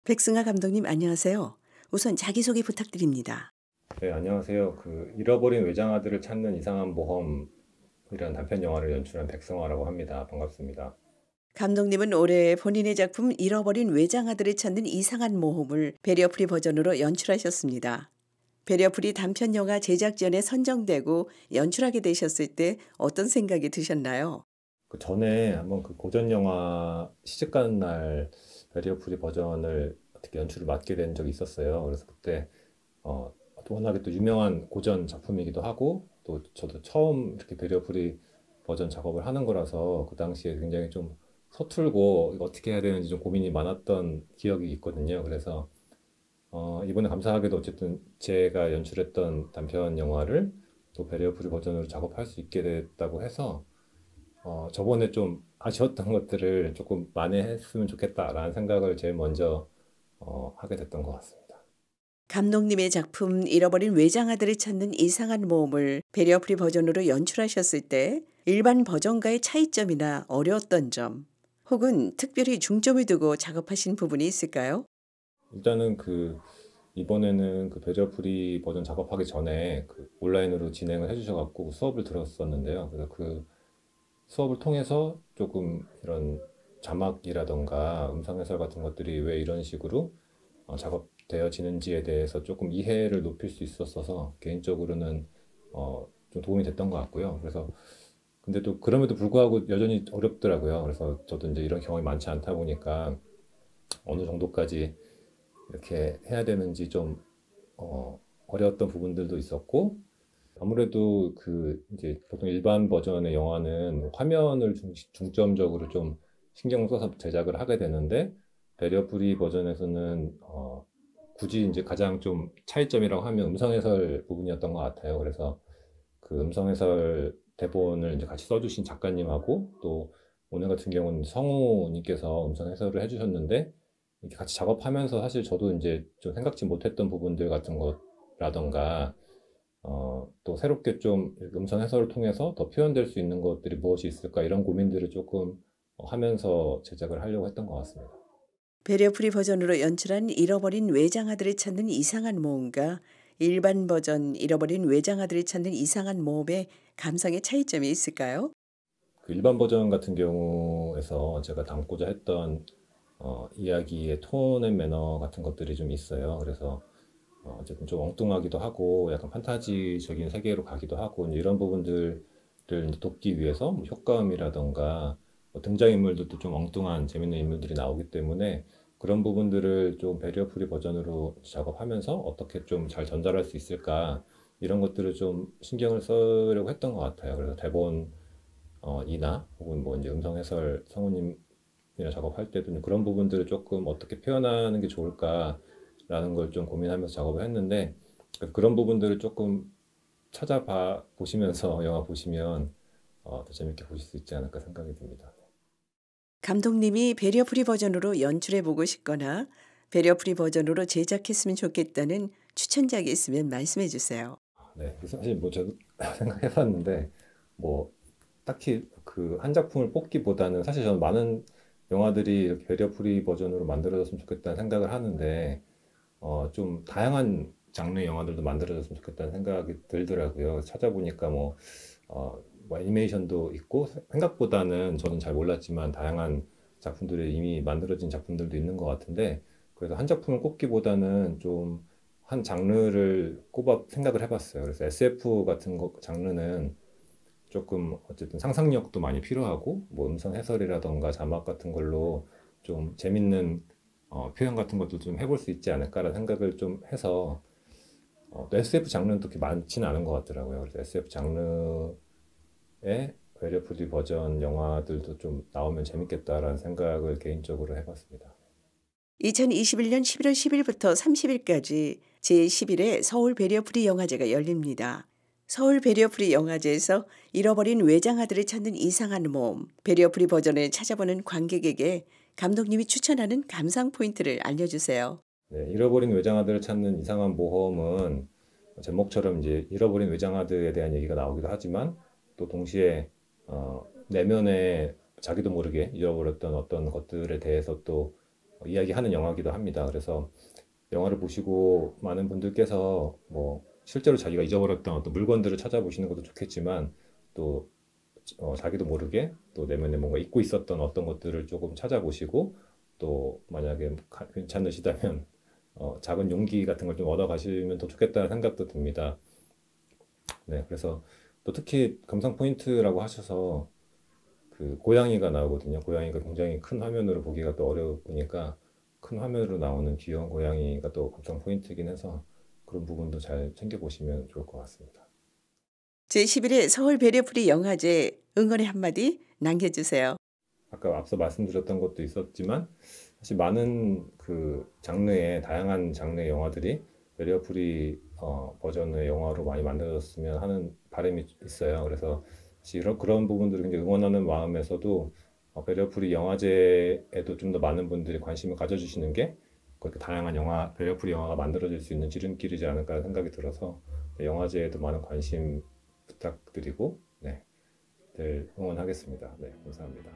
백승아 감독님 안녕하세요. 우선 자기소개 부탁드립니다. 네, 안녕하세요. 잃어버린 외장하드를 찾는 이상한 모험이라는 단편 영화를 연출한 백성화라고 합니다. 반갑습니다. 감독님은 올해 본인의 작품 잃어버린 외장하들을 찾는 이상한 모험을 베리어프리 버전으로 연출하셨습니다. 베리어프리 단편 영화 제작 전에 선정되고 연출하게 되셨을 때 어떤 생각이 드셨나요? 그 전에 한번 그 고전 영화 시집 가는 날 베리어 프리 버전을 어떻게 연출을 맡게 된 적이 있었어요. 그래서 그때 어, 또 워낙에 또 유명한 고전 작품이기도 하고 또 저도 처음 이렇게 베리어 프리 버전 작업을 하는 거라서 그 당시에 굉장히 좀 서툴고 이거 어떻게 해야 되는지 좀 고민이 많았던 기억이 있거든요. 그래서 이번에 감사하게도 어쨌든 제가 연출했던 단편 영화를 또 베리어 프리 버전으로 작업할 수 있게 됐다고 해서 저번에 좀 아쉬웠던 것들을 조금 만회했으면 좋겠다라는 생각을 제일 먼저 하게 됐던 것 같습니다. 감독님의 작품 잃어버린 외장하들을 찾는 이상한 모험을 베리어프리 버전으로 연출하셨을 때 일반 버전과의 차이점이나 어려웠던 점, 혹은 특별히 중점을 두고 작업하신 부분이 있을까요? 일단은 이번에는 그 베리어 프리 버전 작업하기 전에 온라인으로 진행을 해주셔갖고 수업을 들었었는데요. 그래서 그 수업을 통해서 조금 이런 자막이라던가 음성 해설 같은 것들이 왜 이런 식으로 작업되어지는지에 대해서 조금 이해를 높일 수 있었어서 개인적으로는 좀 도움이 됐던 것 같고요. 그래서 근데 또 그럼에도 불구하고 여전히 어렵더라고요. 그래서 저도 이제 이런 경험이 많지 않다 보니까 어느 정도까지 이렇게 해야 되는지 좀 어려웠던 부분들도 있었고, 아무래도 이제 보통 일반 버전의 영화는 화면을 중점적으로 좀 신경 써서 제작을 하게 되는데, 베리어 프리 버전에서는 굳이 이제 가장 좀 차이점이라고 하면 음성 해설 부분이었던 것 같아요. 그래서 그 음성 해설 대본을 이제 같이 써주신 작가님하고 또 오늘 같은 경우는 성우님께서 음성 해설을 해주셨는데, 이렇게 같이 작업하면서 사실 저도 이제 좀 생각지 못했던 부분들 같은 것라던가 또 새롭게 좀 음성 해설을 통해서 더 표현될 수 있는 것들이 무엇이 있을까 이런 고민들을 조금 하면서 제작을 하려고 했던 것 같습니다. 베리어프리 버전으로 연출한 잃어버린 외장하들을 찾는 이상한 모험과 일반 버전 잃어버린 외장하들을 찾는 이상한 모험의 감상의 차이점이 있을까요? 그 일반 버전 같은 경우에서 제가 담고자 했던 이야기의 톤 앤 매너 같은 것들이 좀 있어요. 그래서 어쨌든 좀 엉뚱하기도 하고 약간 판타지적인 세계로 가기도 하고 이제 이런 부분들을 이제 돕기 위해서 뭐 효과음이라던가 뭐 등장인물들도 좀 엉뚱한 재밌는 인물들이 나오기 때문에 그런 부분들을 좀 베리어 프리 버전으로 작업하면서 어떻게 좀 잘 전달할 수 있을까 이런 것들을 좀 신경을 쓰려고 했던 것 같아요. 그래서 대본 이나 혹은 뭐 이제 음성 해설 성우님이나 작업할 때도 그런 부분들을 조금 어떻게 표현하는 게 좋을까라는 걸 좀 고민하면서 작업을 했는데 그런 부분들을 조금 찾아봐 보시면서 영화 보시면 더 재밌게 보실 수 있지 않을까 생각이 듭니다. 감독님이 베리어프리 버전으로 연출해 보고 싶거나 베리어프리 버전으로 제작했으면 좋겠다는 추천작이 있으면 말씀해 주세요. 네, 그래서 사실 뭐 저도 생각해봤는데 뭐 딱히 그 한 작품을 뽑기보다는 사실 저는 많은 영화들이 이렇게 베리어 프리 버전으로 만들어졌으면 좋겠다는 생각을 하는데 좀 다양한 장르의 영화들도 만들어졌으면 좋겠다는 생각이 들더라고요. 찾아보니까 뭐 애니메이션도 있고 생각보다는 저는 잘 몰랐지만 다양한 작품들이 이미 만들어진 작품들도 있는 것 같은데 그래서 한 작품을 꼽기보다는 좀 한 장르를 꼽아 생각을 해봤어요. 그래서 SF 같은 장르는 조금 어쨌든 상상력도 많이 필요하고 뭐 음성 해설이라던가 자막 같은 걸로 좀 재밌는 표현 같은 것도 좀 해볼 수 있지 않을까라는 생각을 좀 해서 또 SF 장르는 그렇게 많지는 않은 것 같더라고요. 그래서 SF 장르의 베리어 프리 버전 영화들도 좀 나오면 재밌겠다라는 생각을 개인적으로 해봤습니다. 2021년 11월 10일부터 30일까지 제11회 서울 베리어프리 영화제가 열립니다. 서울 베리어프리 영화제에서 잃어버린 외장하들을 찾는 이상한 모험, 베리어프리 버전을 찾아보는 관객에게 감독님이 추천하는 감상 포인트를 알려주세요. 네, 잃어버린 외장하드를 찾는 이상한 모험은 제목처럼 이제 잃어버린 외장하드에 대한 얘기가 나오기도 하지만 또 동시에 내면에 자기도 모르게 잃어버렸던 어떤 것들에 대해서 또 이야기하는 영화이기도 합니다. 그래서 영화를 보시고 많은 분들께서 뭐 실제로 자기가 잊어버렸던 어떤 물건들을 찾아보시는 것도 좋겠지만 또 자기도 모르게 또 내면에 뭔가 잊고 있었던 어떤 것들을 조금 찾아보시고 또 만약에 괜찮으시다면 작은 용기 같은 걸 좀 얻어가시면 더 좋겠다는 생각도 듭니다. 네, 그래서 또 특히 감상 포인트라고 하셔서 그 고양이가 나오거든요. 고양이가 굉장히 큰 화면으로 보기가 또 어려우니까 큰 화면으로 나오는 귀여운 고양이가 또 감상 포인트이긴 해서 그런 부분도 잘 챙겨보시면 좋을 것 같습니다. 제11회 서울 배려프리 영화제 응원의 한마디 남겨주세요. 아까 앞서 말씀드렸던 것도 있었지만 사실 많은 그 장르의 다양한 장르의 영화들이 베리어프리 버전의 영화로 많이 만들어졌으면 하는 바람이 있어요. 그래서 사실 그런 부분들을 굉장히 응원하는 마음에서도 베리어프리 영화제에도 좀 더 많은 분들이 관심을 가져주시는 게 그렇게 다양한 영화 베리어프리 영화가 만들어질 수 있는 지름길이지 않을까 생각이 들어서 영화제에도 많은 관심 부탁드리고 네, 늘 응원하겠습니다. 네, 감사합니다.